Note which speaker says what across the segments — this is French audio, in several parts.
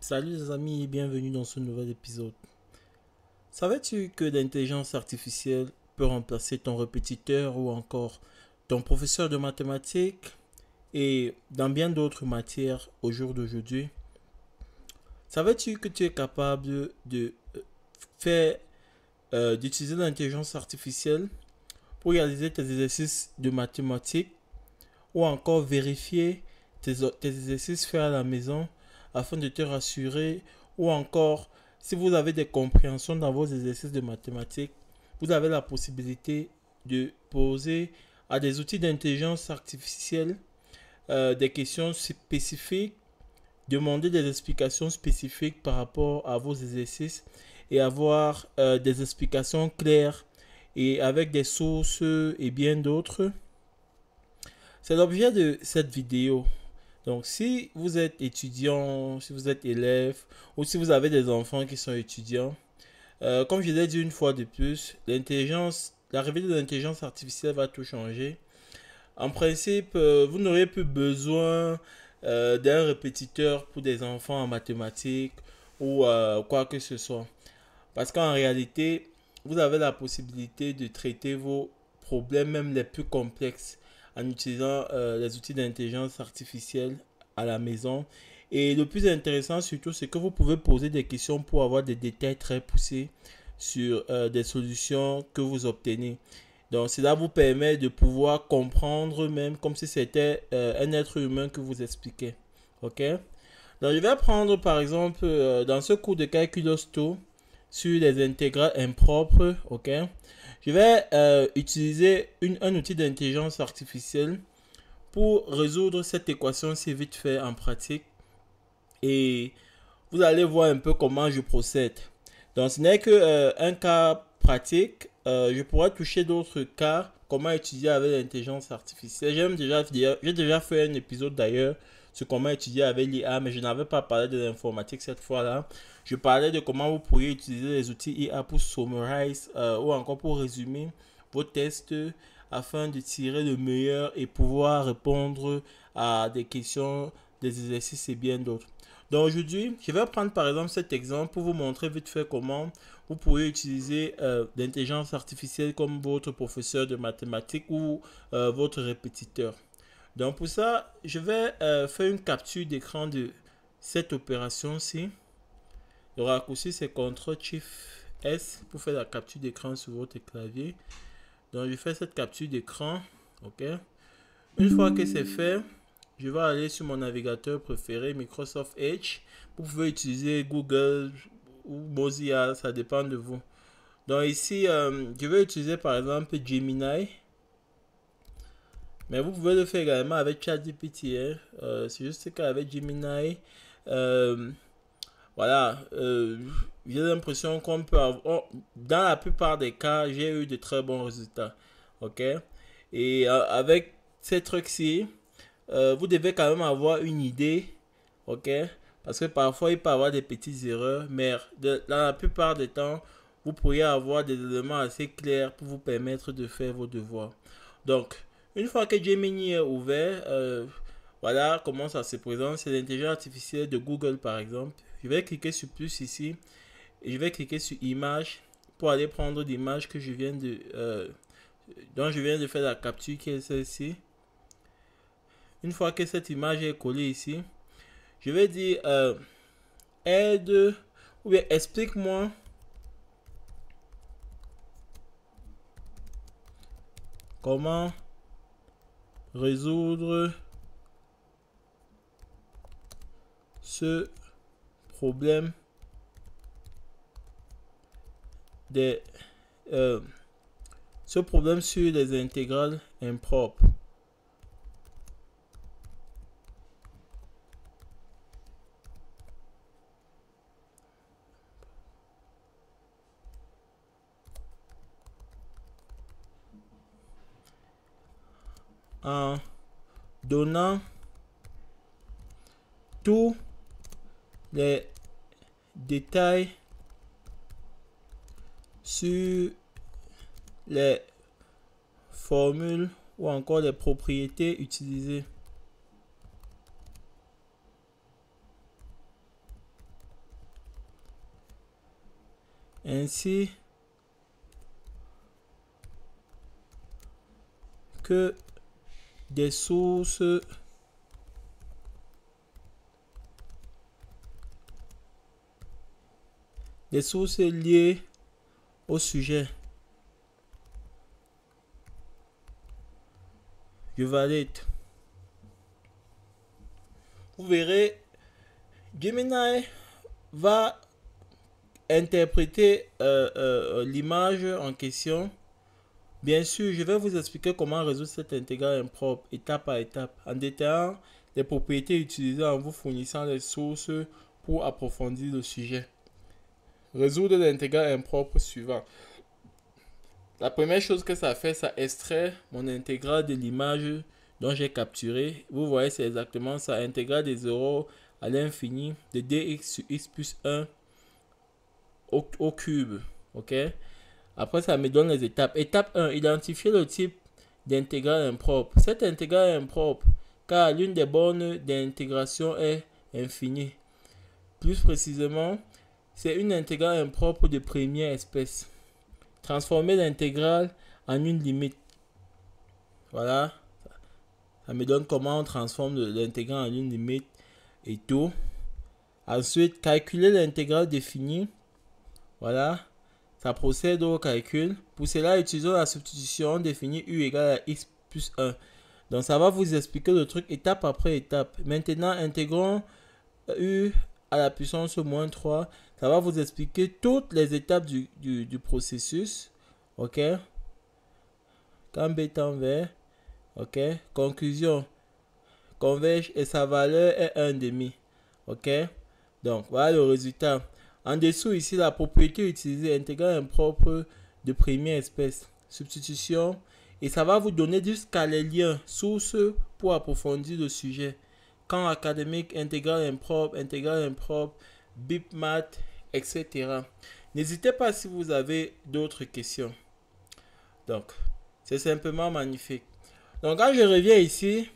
Speaker 1: Salut les amis et bienvenue dans ce nouvel épisode. Savais-tu que l'intelligence artificielle peut remplacer ton répétiteur ou encore ton professeur de mathématiques et dans bien d'autres matières au jour d'aujourd'hui? Savais-tu que tu es capable de faire d'utiliser l'intelligence artificielle pour réaliser tes exercices de mathématiques ou encore vérifier tes exercices faits à la maison afin de te rassurer ou encore si vous avez des compréhensions dans vos exercices de mathématiques, vous avez la possibilité de poser à des outils d'intelligence artificielle des questions spécifiques, demander des explications spécifiques par rapport à vos exercices et avoir des explications claires et avec des sources et bien d'autres. C'est l'objet de cette vidéo. Donc, si vous êtes étudiant, si vous êtes élève, ou si vous avez des enfants qui sont étudiants, comme je l'ai dit une fois de plus, l'arrivée de l'intelligence artificielle va tout changer. En principe, vous n'aurez plus besoin d'un répétiteur pour des enfants en mathématiques ou quoi que ce soit. Parce qu'en réalité, vous avez la possibilité de traiter vos problèmes, même les plus complexes, en utilisant les outils d'intelligence artificielle à la maison. Et le plus intéressant surtout, c'est que vous pouvez poser des questions pour avoir des détails très poussés sur des solutions que vous obtenez. Donc cela vous permet de pouvoir comprendre même comme si c'était un être humain que vous expliquait. Ok? Donc je vais prendre par exemple dans ce cours de calcul osto sur les intégrales impropres. Ok? Je vais utiliser un outil d'intelligence artificielle pour résoudre cette équation-ci vite fait en pratique. Et vous allez voir un peu comment je procède. Donc ce n'est que un cas pratique. Je pourrais toucher d'autres cas. Comment étudier avec l'intelligence artificielle. J'ai déjà fait un épisode d'ailleurs sur comment étudier avec l'IA, mais je n'avais pas parlé de l'informatique cette fois-là. Je parlais de comment vous pourriez utiliser les outils IA pour summarize ou encore pour résumer vos tests afin de tirer le meilleur et pouvoir répondre à des questions, des exercices et bien d'autres. Donc aujourd'hui, je vais prendre par exemple cet exemple pour vous montrer vite fait comment vous pourriez utiliser l'intelligence artificielle comme votre professeur de mathématiques ou votre répétiteur. Donc pour ça, je vais faire une capture d'écran de cette opération-ci. Le raccourci c'est CTRL-SHIFT-S pour faire la capture d'écran sur votre clavier. Donc je fais cette capture d'écran. Ok. Une fois que c'est fait, je vais aller sur mon navigateur préféré, Microsoft Edge. Vous pouvez utiliser Google ou Mozilla, ça dépend de vous. Donc ici, je vais utiliser par exemple Gemini. Mais vous pouvez le faire également avec ChatGPT. C'est juste qu'avec Gemini, euh, voilà, j'ai l'impression qu'on peut avoir... Dans la plupart des cas, j'ai eu de très bons résultats. Ok? Et avec ces trucs-ci, vous devez quand même avoir une idée, ok? Parce que parfois il peut y avoir des petites erreurs, mais dans la plupart des temps, vous pourriez avoir des éléments assez clairs pour vous permettre de faire vos devoirs. Donc, une fois que Gemini est ouvert, voilà comment ça se présente. C'est l'intelligence artificielle de Google par exemple. Je vais cliquer sur plus ici et je vais cliquer sur image pour aller prendre l'image que je viens de dont je viens de faire la capture qui est celle-ci. Une fois que cette image est collée ici, je vais dire aide ou bien explique-moi comment résoudre ce problème des ce problème sur les intégrales impropres. En donnant tous les détails sur les formules ou encore les propriétés utilisées. ainsi que des sources liées au sujet. Je valide. Vous verrez, Gemini va interpréter l'image en question. Bien sûr, je vais vous expliquer comment résoudre cet intégral impropre étape par étape en détaillant les propriétés utilisées en vous fournissant les sources pour approfondir le sujet. Résoudre l'intégral impropre suivant. La première chose que ça fait, ça extrait mon intégral de l'image dont j'ai capturé. Vous voyez, c'est exactement ça. Intégral des 0 à l'infini de dx sur x plus 1 au cube. Ok? Après, ça me donne les étapes. Étape 1, identifier le type d'intégral impropre. Cet intégral impropre, car l'une des bornes d'intégration est infinie. Plus précisément, c'est une intégrale impropre de première espèce. Transformer l'intégrale en une limite. Voilà. Ça me donne comment on transforme l'intégrale en une limite et tout. Ensuite, calculer l'intégrale définie. Voilà. Ça procède au calcul. Pour cela, utilisons la substitution définie u égale à x plus 1. Donc, ça va vous expliquer le truc étape après étape. Maintenant, intégrons u à la puissance moins 3. Ça va vous expliquer toutes les étapes du processus. Ok. Quand b tend vers. Ok. Conclusion. Converge et sa valeur est 1,5. Ok. Donc, voilà le résultat. En dessous, ici, la propriété utilisée, intégral impropre de première espèce. Substitution. Et ça va vous donner jusqu'à les liens, sources pour approfondir le sujet. Camp académique, intégral impropre, BIPMAT, etc. N'hésitez pas si vous avez d'autres questions. Donc, c'est simplement magnifique. Donc, quand je reviens ici,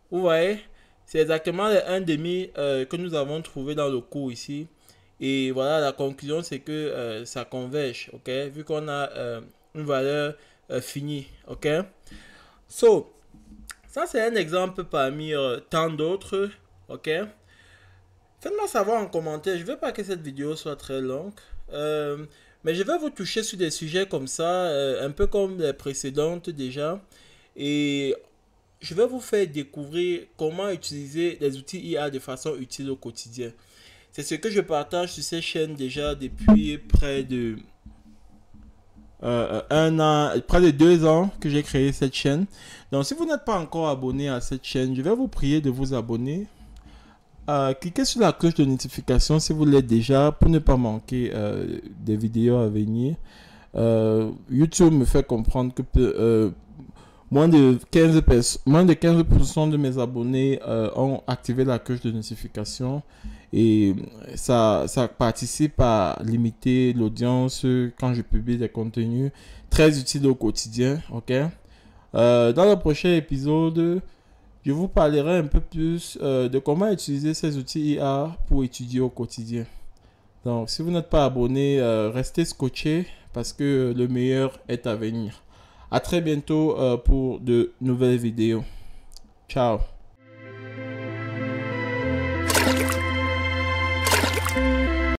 Speaker 1: vous voyez, c'est exactement les 1,5 que nous avons trouvé dans le cours ici. Et voilà, la conclusion, c'est que ça converge, ok, vu qu'on a une valeur finie, ok. So, ça c'est un exemple parmi tant d'autres, ok. Faites-moi savoir en commentaire, je ne veux pas que cette vidéo soit très longue, mais je vais vous toucher sur des sujets comme ça, un peu comme les précédentes déjà, et je vais vous faire découvrir comment utiliser les outils IA de façon utile au quotidien. C'est ce que je partage sur cette chaîne déjà depuis près de 1 an, près de 2 ans que j'ai créé cette chaîne. Donc si vous n'êtes pas encore abonné à cette chaîne, je vais vous prier de vous abonner. Cliquez sur la cloche de notification si vous l'êtes déjà pour ne pas manquer des vidéos à venir. YouTube me fait comprendre que moins de 15% de mes abonnés ont activé la cloche de notification et ça participe à limiter l'audience quand je publie des contenus très utiles au quotidien. Ok. Dans le prochain épisode, je vous parlerai un peu plus de comment utiliser ces outils IA pour étudier au quotidien. Donc, si vous n'êtes pas abonné, restez scotché parce que le meilleur est à venir. À très bientôt pour de nouvelles vidéos. Ciao.